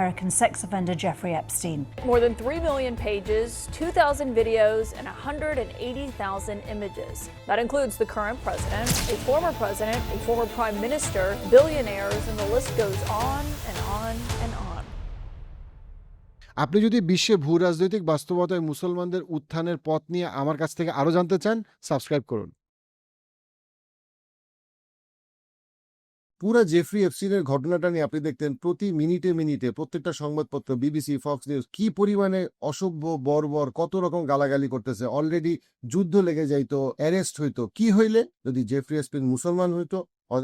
American sex offender Jeffrey Epstein. More than 3 million pages, 2,000 videos, and 180,000 images. That includes the current president, a former prime minister, billionaires, and the list goes on and on and on. আপনি যদি বিশ্বে ভূ রাজনৈতিক বাস্তবতায় মুসলমানদের উত্থানের পথ নিয়ে আমার কাছ থেকে আরো জানতে চান, সাবস্ক্রাইব করুন। পুরা জেফরি এপস্টিনের ঘটনাটা নিয়ে আপনি দেখতেন প্রতি মিনিটে মিনিটে প্রত্যেকটা সংবাদপত্র, বিবিসি, ফক্স নিউজ কি পরিমাণে অসভ্য, বর্বর, কত রকম গালাগালি করতেছে। অলরেডি যুদ্ধ লেগে যাইতো, অ্যারেস্ট হইতো। কি হইলে? যদি জেফরি এপস্টিন মুসলমান হইতো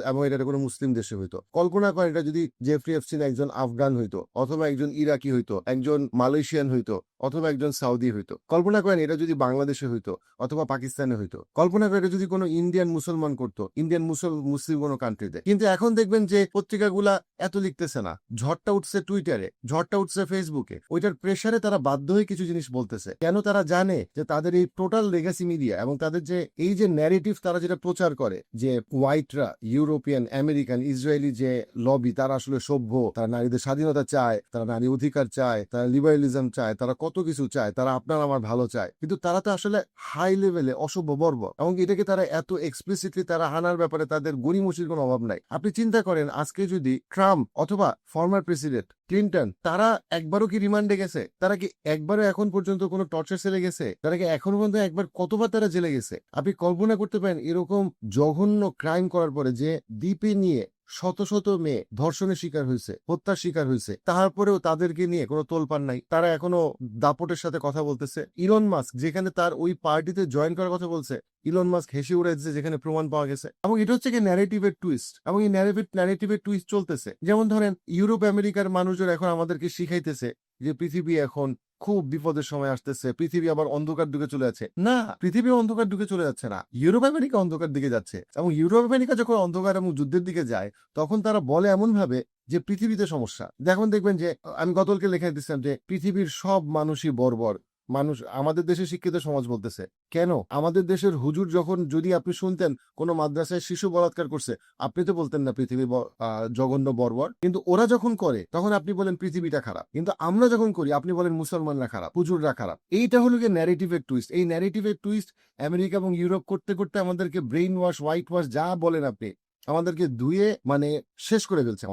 এবং এটা কোনো মুসলিম দেশে হইতো। কল্পনা করেন এটা যদি জেফরি এপস্টিন একজন আফগান হইতো, অথবা একজন ইরাকি হইতো, একজন মালয়েশিয়ান হইতো, অথবা একজন সাউদি হইতো। কল্পনা করেন এটা যদি বাংলাদেশে হইতো অথবা পাকিস্তানে হইতো। কল্পনা করেন এটা যদি কোনো ইন্ডিয়ান মুসলমান করতো, ইন্ডিয়ান মুসলিম কোনো কান্ট্রিতে। কিন্তু এখন দেখবেন যে পত্রিকাগুলা এত লিখতেছে না। ঝড়টা উঠছে টুইটারে, ঝড়টা উঠছে ফেসবুকে। ওইটার প্রেসারে তারা বাধ্য হয়ে কিছু জিনিস বলতেছে। কেন? তারা জানে যে তাদের এই টোটাল লেগাসি মিডিয়া এবং তাদের যে এই যে ন্যারেটিভ তারা যেটা প্রচার করে যে হোয়াইটরা, ইউরোপিয়ান, আমেরিকান, ইসরায়েলি যে লবি, তারা আসলে সভ্য, তারা নারীদের স্বাধীনতা চায়, তারা নারী অধিকার চায়, তারা লিবারেলিজম চায়, তারা কত কিছু চায়, তারা আপনার আমার ভালো চায়। কিন্তু তারা তো আসলে হাই লেভেলে অসভ্য, বর্বর, এবং এটাকে তারা এত এক্সপ্লিসিটলি তারা আনার ব্যাপারে তাদের গড়িমসির কোনো অভাব নাই। আপনি চিন্তা করেন আজকে যদি ট্রাম্প অথবা ফর্মার প্রেসিডেন্ট ক্লিন্টন, তারা একবারও কি রিমান্ডে গেছে? তারা কি একবারও এখন পর্যন্ত কোনো টর্চার সেলে গেছে? তারা কি এখন পর্যন্ত একবার কতবার তারা জেলে গেছে? আপনি কল্পনা করতে পারেন এরকম জঘন্য ক্রাইম করার পরে যে দ্বীপে নিয়ে শত শত মেয়ে ধর্ষণের শিকার হয়েছে, হত্যার শিকার হয়েছে, তারপরেও তাদেরকে নিয়ে কোনো তোলপাড় নাই। তারা এখনো দাপটের সাথে কথা বলতেছে। ইলন মাস্ক যেখানে তার ওই পার্টিতে জয়েন করার কথা বলছে, ইলন মাস্ক হেসে উড়াইছে যেখানে প্রমাণ পাওয়া গেছে। এবং এটা হচ্ছে কি ন্যারেটিভের টুইস্ট, এবং এই ন্যারেটিভের টুইস্ট চলতেছে। যেমন ধরেন ইউরোপ আমেরিকার মানুষজন এখন আমাদেরকে শিখাইতেছে যে পৃথিবী এখন খুব বিপদের সময় আসতেছে, পৃথিবী আবার অন্ধকার দিকে চলে যাচ্ছে। না, পৃথিবী অন্ধকার দিকে চলে যাচ্ছে না, ইউরোপ আমেরিকা অন্ধকার দিকে যাচ্ছে। এবং ইউরোপ আমেরিকা যখন অন্ধকার এবং যুদ্ধের দিকে যায়, তখন তারা বলে এমন ভাবে যে পৃথিবীতে সমস্যা। এখন দেখবেন যে আমি গতকালকে লেখা দিচ্ছিলাম যে পৃথিবীর সব মানুষই বর্বর মানুষ। আমাদের দেশে শিক্ষিত সমাজ বলতেছে কেন? আমাদের দেশের হুজুর যখন, যদি আপনি শুনতেন কোন মাদ্রাসায় শিশু বলাৎকার করছে, আপনি তো বলতেন না পৃথিবী জঘন্য, বর্বর। কিন্তু ওরা যখন করে তখন আপনি বলেন পৃথিবীটা খারাপ। কিন্তু আমরা যখন করি আপনি বলেন মুসলমানরা খারাপ, হুজুররা খারাপ। এইটা হলো গিয়ে ন্যারেটিভের টুইস্ট। এই ন্যারেটিভের টুইস্ট আমেরিকা এবং ইউরোপ করতে করতে আমাদেরকে ব্রেইন ওয়াশ, হোয়াইট ওয়াশ যা বলেন আপনি, আমাদেরকে ধুয়ে শেষ করে ফেলছে।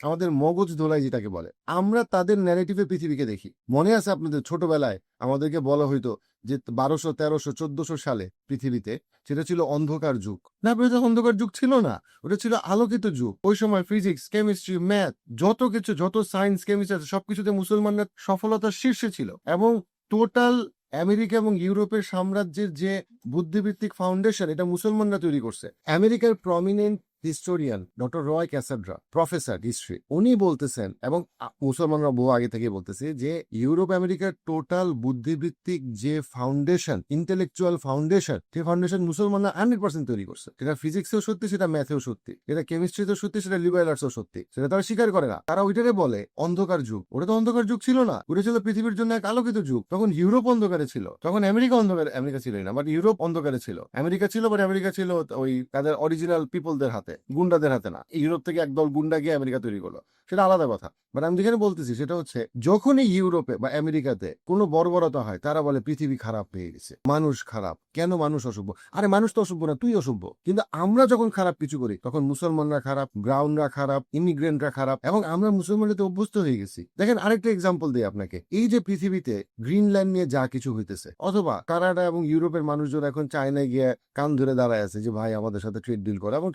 আমাদের মগজ ধোলাই যেটাকে বলে। আমরা তাদের ন্যারেটিভে পৃথিবীকে দেখি। মনে আছে আপনাদের ছোটবেলায় আমাদেরকে বলা হইতো যে 1200, 1300, 1400 সালে পৃথিবীতে সেটা ছিল অন্ধকার যুগ। না, এটা অন্ধকার যুগ ছিল না, ওটা ছিল আলোকিত যুগ। ওই সময় ফিজিক্স, কেমিস্ট্রি, ম্যাথ, যত কিছু, যত সায়েন্স, কেমিস্ট্রি, সবকিছুতে মুসলমানরা সফলতার শীর্ষে ছিল। এবং টোটাল আমেরিকা এবং ইউরোপের সাম্রাজ্যের যে বুদ্ধিভিত্তিক ফাউন্ডেশন, এটা মুসলমানরা তৈরি করছে। আমেরিকার প্রমিনেন্ট হিস্টোরিয়ান ডক্টর রয় ক্যাসাড্রা, প্রফেসর হিস্ট্রি, উনি বলতেছেন, এবং মুসলমানরা বহু আগে থেকে বলতেছে যে ইউরোপ আমেরিকার টোটাল বুদ্ধিভিত্তিক যে ফাউন্ডেশন, ইন্টেলেকচুয়াল ফাউন্ডেশন, যে ফাউন্ডেশন মুসলমানরা 100% তৈরি করছে। সেটা ফিজিক্সেও সত্যি, সেটা ম্যাথেও সত্যি, সেটা কেমিস্ট্রিতেও সত্যি, সেটা লিবারেল আর্টসও সত্যি। সেটা তারা স্বীকার করে না। তারা ওইটারে বলে অন্ধকার যুগ। ওটা তো অন্ধকার যুগ ছিল না, ওটা ছিল পৃথিবীর জন্য এক আলোকিত যুগ। তখন ইউরোপ অন্ধকারে ছিল, তখন আমেরিকা ছিল না, বাট ইউরোপ অন্ধকারে ছিল। আমেরিকা ছিল, বাট আমেরিকা ছিল ওই তাদের অরিজিনাল পিপলদের হাতে, গুন্ডাদের হাতে না। ইউরোপ থেকে একদল গুন্ডা গিয়ে আমেরিকা তৈরি করলো, সেটা আলাদা কথা। বাট আমি যেখানে বলতেছি সেটা হচ্ছে, যখনই ইউরোপে বা আমেরিকাতে কোনো বর্বরতা হয়, তারা বলে পৃথিবী খারাপ হয়ে গেছে, মানুষ খারাপ। কেন? মানুষ অসভ্য। আরে মানুষ তো অসভ্য না, তুই অসভ্য। কিন্তু আমরা যখন খারাপ কিছু করি, তখন মুসলমানরা খারাপ, ব্রাউনরা খারাপ, ইমিগ্রেন্টরা খারাপ, এবং আমরা মুসলমানরা অভ্যস্ত হয়ে গেছি। দেখেন আরেকটা এক্সাম্পল দিই আপনাকে। এই যে পৃথিবীতে গ্রিনল্যান্ড নিয়ে যা কিছু হইতেছে, অথবা কানাডা এবং ইউরোপের মানুষজন এখন চায়নায় গিয়ে কান ধরে দাঁড়ায় আছে যে ভাই আমাদের সাথে ট্রেড ডিল করে, এবং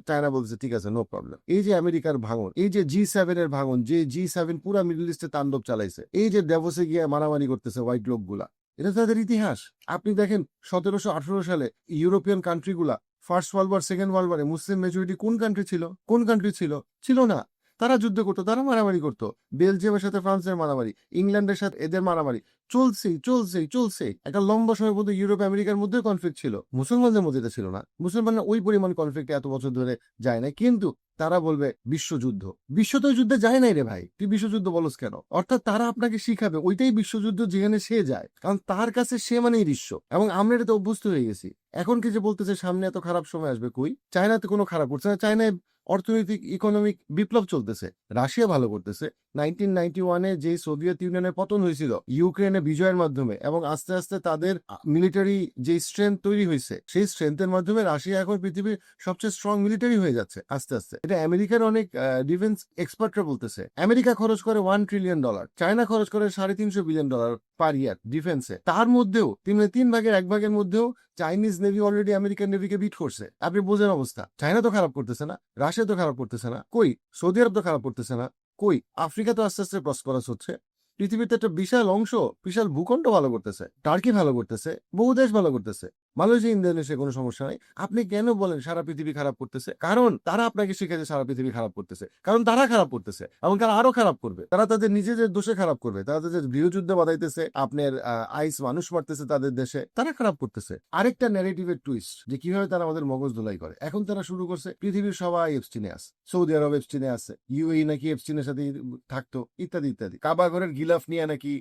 চায়না বলছে ঠিক আছে, নো প্রবলেম। এই যে আমেরিকার ভাঙন, এই যে G7 এর ভাঙন, যে G7 পুরা মিডল ইস্টে তাণ্ডব চালাইছে, এই যে ডেভোসে গিয়ে মারামারি করতেছে হোয়াইট লোকগুলা, এটা তাদের ইতিহাস। আপনি দেখেন 1718 সালে ইউরোপিয়ান কান্ট্রিগুলা first world war, second world ওয়ারে মুসলিম মেজরিটি কোন কান্ট্রি ছিল? ছিল না। তারা যুদ্ধ করতো, তারা মারামারি করতো। বেলজিয়ামের সাথে ফ্রান্সের মারামারি, ইংল্যান্ডের সাথে এদের মারামারি চলছে। একটা লম্বা সময় পর্যন্ত ইউরোপ আমেরিকার মধ্যে কনফ্লিক্ট ছিল, মুসলমানদের মধ্যে এটা ছিল না। মুসলমানরা ওই পরিমাণ কনফ্লিক্ট এত বছর ধরে যায় না। কিন্তু তারা বলবে বিশ্বযুদ্ধ। বিশ্ব তো যুদ্ধে যায় নাই রে ভাই, তুই বিশ্বযুদ্ধ বলস কেন? অর্থাৎ তারা আপনাকে শিখাবে ওইটাই বিশ্বযুদ্ধ যেখানে সে যায়, কারণ তার কাছে সে মানেই বিশ্ব। এবং আমরা এটাতে অভ্যস্ত হয়ে গেছি। এখন কি যে বলতেছে সামনে এত খারাপ সময় আসবে, কই চায়নাতে কোনো খারাপ করছে না। চায়নায় অর্থনৈতিক ইকোনমিক বিপ্লব চলতেছে, রাশিয়া ভালো করতেছে। 1991-এ যে সোভিয়েত ইউনিয়নের পতন হয়েছিল ইউক্রেনে বিজয়ের মাধ্যমে, এবং আস্তে আস্তে তাদের মিলিটারি যে স্ট্রেংথ তৈরি হয়েছে, সেই স্ট্রেংথের মাধ্যমে রাশিয়া এখন পৃথিবীর সবচেয়ে স্ট্রং মিলিটারি হয়ে যাচ্ছে আস্তে আস্তে। এটা আমেরিকার অনেক ডিফেন্স এক্সপার্টরা বলতেছে। আমেরিকা খরচ করে $1 ট্রিলিয়ন, চায়না খরচ করে $350 বিলিয়ন পার ইয়ার ডিফেন্সে। তার মধ্যেও 3/3 মধ্যেও চাইনিজ নেভি অলরেডি আমেরিকান নেভিকে বিট করছে। আপনি বোঝেন অবস্থা। চায়না তো খারাপ করতেছে না, রাশিয়া তো খারাপ করতেছে না, কই সৌদি আরব তো খারাপ করতেছে না, কই আফ্রিকা তো আস্তে আস্তে প্রসপারাস হচ্ছে। পৃথিবীতে একটা বিশাল অংশ, বিশাল ভূখণ্ড ভালো করতেছে, টার্কি ভালো করতেছে, বহু দেশ ভালো করতেছে, মালয়েশিয়া, ইন্দোনেশিয়া কোনো সমস্যা নাই। আপনি কেন বলেন সারা পৃথিবী খারাপ করতেছে? কারণ তারা আপনাকে শিখেছে সারা পৃথিবী খারাপ করতেছে, কারণ তারা খারাপ করতেছে এবং তারা আরো খারাপ করবে। তারা তাদের নিজেদের দোষে খারাপ করবে, তারা তাদের গৃহযুদ্ধ বাধাইতেছে, আপনার আইস মানুষ মারতেছে তাদের দেশে, তারা খারাপ করতেছে। আরেকটা ন্যারেটিভের টুইস্ট, যে কিভাবে তারা আমাদের মগজ ধোলাই করে। এখন তারা শুরু করছে পৃথিবীর সবাই এপস্টিনে আছে, সৌদি আরব এপস্টিনে আছে, ইউএই নাকি এপস্টিনের সাথে থাকতো, ইত্যাদি ইত্যাদি। কাবাঘরের গিলাফ নিয়ে নাকি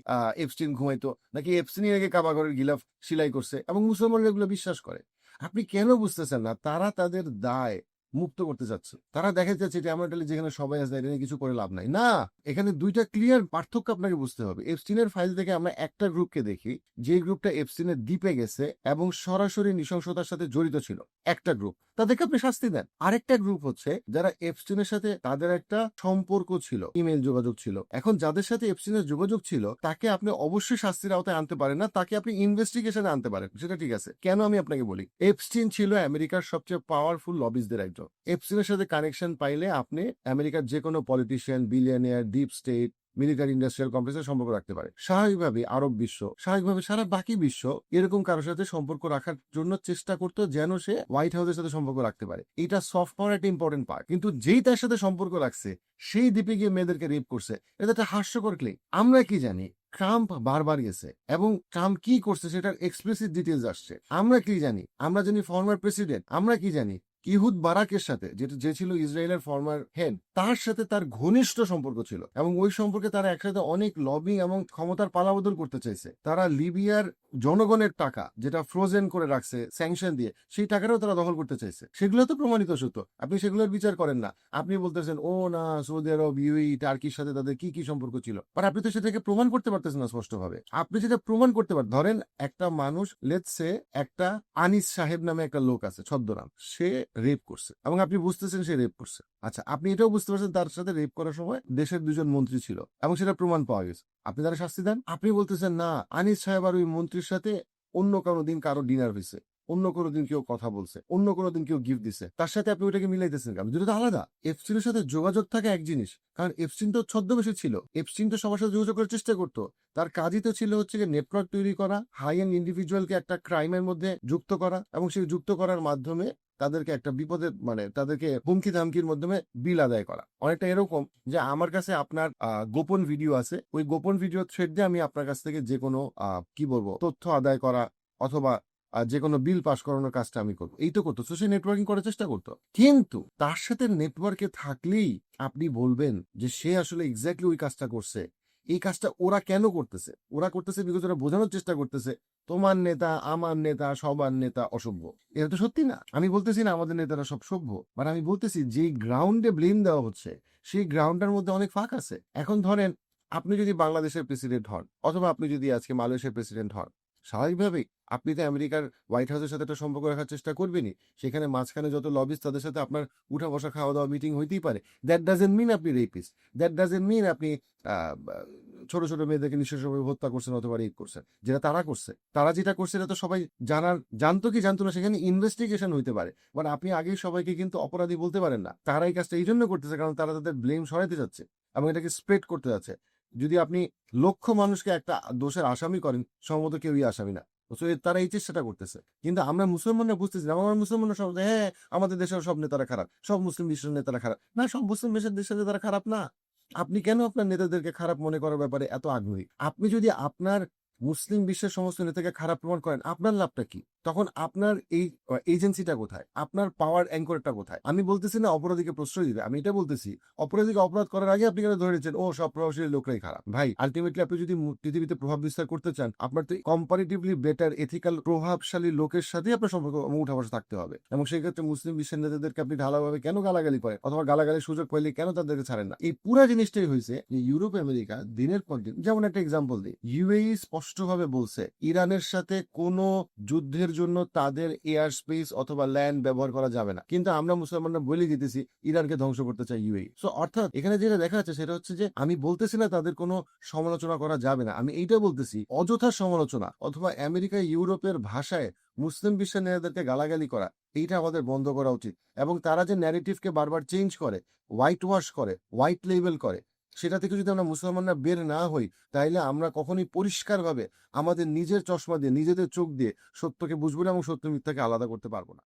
এপস্টিন ঘুমাইতো, নাকি এপস্টিনই নাকি কাবাঘরের গিলাফ সেলাই করছে, এবং মুসলমানরা এগুলো বিশ্বাস করে। আপনি কেন বুঝতেছেন না? তারা তাদের দায় মুক্ত করতে চাচ্ছে। তারা দেখা যাচ্ছে এটা এমন একটা যেখানে সবাই আছে, এটা নিয়ে কিছু করে লাভ নাই। না, এখানে দুইটা ক্লিয়ার পার্থক্য আপনাকে বুঝতে হবে। এপস্টিনের ফাইল থেকে আমরা একটা গ্রুপকে দেখি, যে গ্রুপটা এপস্টিনের দ্বীপে গেছে এবং সরাসরি নৃশংসতার সাথে জড়িত ছিল, একটা গ্রুপ, তাদেরকে আপনি শাস্তি দেন। আরেকটা গ্রুপ হচ্ছে যারা এপস্টিনের সাথে তাদের একটা সম্পর্ক ছিল, ইমেল যোগাযোগ ছিল। এখন যাদের সাথে এপস্টিনের যোগাযোগ ছিল তাকে আপনি অবশ্যই শাস্তির আওতায় আনতে পারেন না, তাকে আপনি ইনভেস্টিগেশনে আনতে পারেন, সেটা ঠিক আছে। কেন আমি আপনাকে বলি, এপস্টিন ছিল আমেরিকার সবচেয়ে পাওয়ারফুল লবিজদের একজন। এপস্টিনের সাথে কানেকশন পাইলে আপনি আমেরিকার যে কোনো politician, billionaire, deep state, military industrial কমপ্লেক্সের সম্পর্ক রাখতে পারে। স্বাভাবিকভাবে আরব বিশ্ব, স্বাভাবিকভাবে সারা বাকি বিশ্ব এরকম কারোর সাথে সম্পর্ক রাখার জন্য চেষ্টা করতো, যেন সে হোয়াইট হাউসের সাথে সম্পর্ক রাখতে পারে। এটা সফট পাওয়ার একটা ইম্পর্টেন্ট পার্ট। কিন্তু যেই তার সাথে সম্পর্ক রাখছে, সেই দ্বীপে গিয়ে মেয়েদেরকে রেপ করছে, এটা একটা হাস্যকর ক্লেম। আমরা কি জানি? ট্রাম্প বারবার গেছে এবং ট্রাম্প কি করছে সেটার এক্সপ্লিসিট ডিটেলস আসছে। আমরা কি জানি? আমরা জানি ফর্মার প্রেসিডেন্ট। আমরা কি জানি? ইহুদ বারাকের সাথে, যে ছিল ইসরায়েলের ফর্মার হেড, তার সাথে তার ঘনিষ্ঠ সম্পর্ক ছিল, এবং ওই সম্পর্কে তারা একসাথে অনেক লবিং এবং ক্ষমতার পালাবদল করতে চাইছে। তারা লিবিয়ার জনগণের টাকা, যেটা ফ্রোজেন করে রাখছে স্যাংশন দিয়ে, সেই টাকাটাও তারা দখল করতে চাইছে। সেগুলো তো প্রমাণিত সত্য, আপনি সেগুলোর বিচার করেন না। আপনি বলতেছেন ও না, সৌদি আরব, ইউএই, টার্কির সাথে তাদের কি কি সম্পর্ক ছিল, বাট আপনি তো সেটাকে প্রমাণ করতে পারতেছেন না স্পষ্টভাবে। আপনি যেটা প্রমাণ করতে পারেন, ধরেন একটা মানুষ, লেটস সে একটা আনিস সাহেব নামে একটা লোক আছে ছদ্মনাম, সে রেপ করছে এবং আপনি বুঝতেছেন সে রেপ করছে। আচ্ছা, আপনি এটাও বুঝতে পারছেন তার সাথে রেপ করার সময় দেশের 2জন মন্ত্রী ছিল এবং সেটা প্রমাণ পাওয়া গেছে। আপনি তারা শাস্তি দেন? আপনি বলতেছেন না, আনিস সাহেব আর ওই মন্ত্রীর সাথে অন্য কোনো দিন কারো ডিনার হয়েছে, অন্য কোনো দিন কেউ কথা বলছে, অন্য কোনো দিন কেউ গিফট দিছে, তার সাথে আপনি ওইটাকে মিলাইতেছেন কেন? দুটো তো আলাদা। এপস্টিনের সাথে যোগাযোগ থাকা এক জিনিস, কারণ এপস্টিন তো ছদ্মবেশী ছিল। এপস্টিন তো সবার সাথে যোগাযোগ করার চেষ্টা করতো। তার কাজই তো ছিল হচ্ছে নেটওয়ার্ক তৈরি করা, হাই এন্ড ইন্ডিভিজুয়ালকে একটা ক্রাইমের মধ্যে যুক্ত করা, এবং সেই যুক্ত করার মাধ্যমে তাদেরকে একটা বিপদের, মানে তাদেরকে হুমকি ধামকির মাধ্যমে বিল আদায় করা। অনেকটা এরকম যে আমার কাছে আপনার গোপন ভিডিও আছে, ওই গোপন ভিডিও থ্রেড দিয়ে আমি আপনার কাছ থেকে যে কোনো কি বলবো তথ্য আদায় করা অথবা যে কোনো বিল পাস করানোর কাজটা আমি করবো। এই তো করতো, সোশ্যাল নেটওয়ার্কিং করার চেষ্টা করতো। কিন্তু তার সাথে নেটওয়ার্কে থাকলেই আপনি বলবেন যে সে আসলে এক্স্যাক্টলি ওই কাজটা করছে। এই কাজটা ওরা কেন করতেছে? ওরা করতেছে বিকজ ওরা বোঝানোর চেষ্টা করতেছে তোমার নেতা, আমার নেতা, সবার নেতা অসভ্য। এটা তো সত্যি না। আমি বলতেছি না আমাদের নেতারা সব সভ্য, বাট আমি বলতেছি যেই গ্রাউন্ডে ব্লেম দেওয়া হচ্ছে, সেই গ্রাউন্ডের মধ্যে অনেক ফাঁক আছে। এখন ধরেন আপনি যদি বাংলাদেশের প্রেসিডেন্ট হন, অথবা আপনি যদি আজকে মালয়েশিয়ার প্রেসিডেন্ট হন, স্বাভাবিকভাবেই আপনি তো আমেরিকার হোয়াইট হাউসের সাথে একটা সম্পর্ক রাখার চেষ্টা করবেনই। সেখানে মাঝখানে যত লবিস, তাদের সাথে আপনার উঠা বসা, খাওয়া দাওয়া, মিটিং হইতেই পারে। দ্যাট ডাজেন্ট মিন আপনি রেপিস্ট। দ্যাট ডাজেন্ট মিন আপনি ছোট ছোট মেয়েদেরকে নিঃশ্বভাবে হত্যা করছেন অথবা রেপ করছেন। যেটা তারা করছে, তারা যেটা করছে এটা তো সবাই জানতো কি জানতো না, সেখানে ইনভেস্টিগেশন হইতে পারে। বাট আপনি আগেই সবাইকে কিন্তু অপরাধী বলতে পারেন না। তারা এই কাজটা এই জন্য করতেছে কারণ তারা তাদের ব্লেম সরাইতে যাচ্ছে এবং এটাকে স্প্রেড করতে যাচ্ছে। যদি আপনি লক্ষ মানুষকে একটা দোষের আসামি করেন, সম্ভবত কেউই আসামি না। তারা এই চেষ্টাটা করতেছে। কিন্তু আমরা মুসলমানরা বুঝতেছি না। আমার মুসলমানরা সব হ্যাঁ আমাদের দেশের সব নেতারা খারাপ, সব মুসলিম বিশ্বের নেতারা খারাপ। না, সব মুসলিম দেশের নেতারা খারাপ না। আপনি কেন আপনার নেতাদেরকে খারাপ মনে করার ব্যাপারে এত আগ্রহী? আপনি যদি আপনার মুসলিম বিশ্বের সমস্ত নেতাকে খারাপ প্রমাণ করেন, আপনার লাভটা কি? তখন আপনার এই এজেন্সিটা কোথায়? আপনার পাওয়ার অ্যাঙ্করটা কোথায়? আমি বলতেছি না অপরাধীকে প্রশ্রয় দিবে, আমি এটা বলতেছি অপরাধীকে অপরাধ করার আগে আপনি কেন ধরে নিচ্ছেন ও সব প্রভাবশালী লোকরাই খারাপ? ভাই আলটিমেটলি আপনি যদি পৃথিবীতে প্রভাব বিস্তার করতে চান, আপনার তো কম্পারেটিভলি বেটার এথিক্যাল প্রভাবশালী লোকের সাথেই আপনার সম্পর্ক উঠা বসা থাকতে হবে। এবং সেই ক্ষেত্রে মুসলিম বিশ্বের নেতাদেরকে আপনি ঢালাভাবে কেন গালাগালি করেন, অথবা গালাগালির সুযোগ পাইলে কেন তাদেরকে ছাড়েন না? এই পুরা জিনিসটাই হয়েছে যে ইউরোপ আমেরিকা দিনের পর দিন, যেমন একটা এক্সাম্পল দিই, ইউএই স্পষ্টভাবে বলছে ইরানের সাথে কোনো যুদ্ধের জন্য তাদের এয়ার স্পেস অথবা ল্যান্ড ব্যবহার করা যাবে না, কিন্তু আমরা মুসলমানরা বলে দিতেছি ইরানকে ধ্বংস করতে চাই ইউএই। সো অর্থাৎ এখানে যেটা দেখা যাচ্ছে সেটা হচ্ছে যে আমি বলতেছি না তাদের কোনো সমালোচনা করা যাবে না, আমি এইটা বলতেছি অযথা সমালোচনা অথবা আমেরিকা ইউরোপের ভাষায় মুসলিম বিশ্বের নেতাদেরকে গালাগালি করা, এইটা আমাদের বন্ধ করা উচিত। এবং তারা যে ন্যারেটিভকে বারবার চেঞ্জ করে, হোয়াইট ওয়াশ করে, হোয়াইট লেবেল করে, সেটা থেকে যদি আমরা মুসলমানরা বের না হই, তাইলে আমরা কখনোই পরিষ্কারভাবে আমাদের নিজের চশমা দিয়ে নিজেদের চোখ দিয়ে সত্যকে বুঝবো না এবং সত্য মিথ্যাকে আলাদা করতে পারবো না।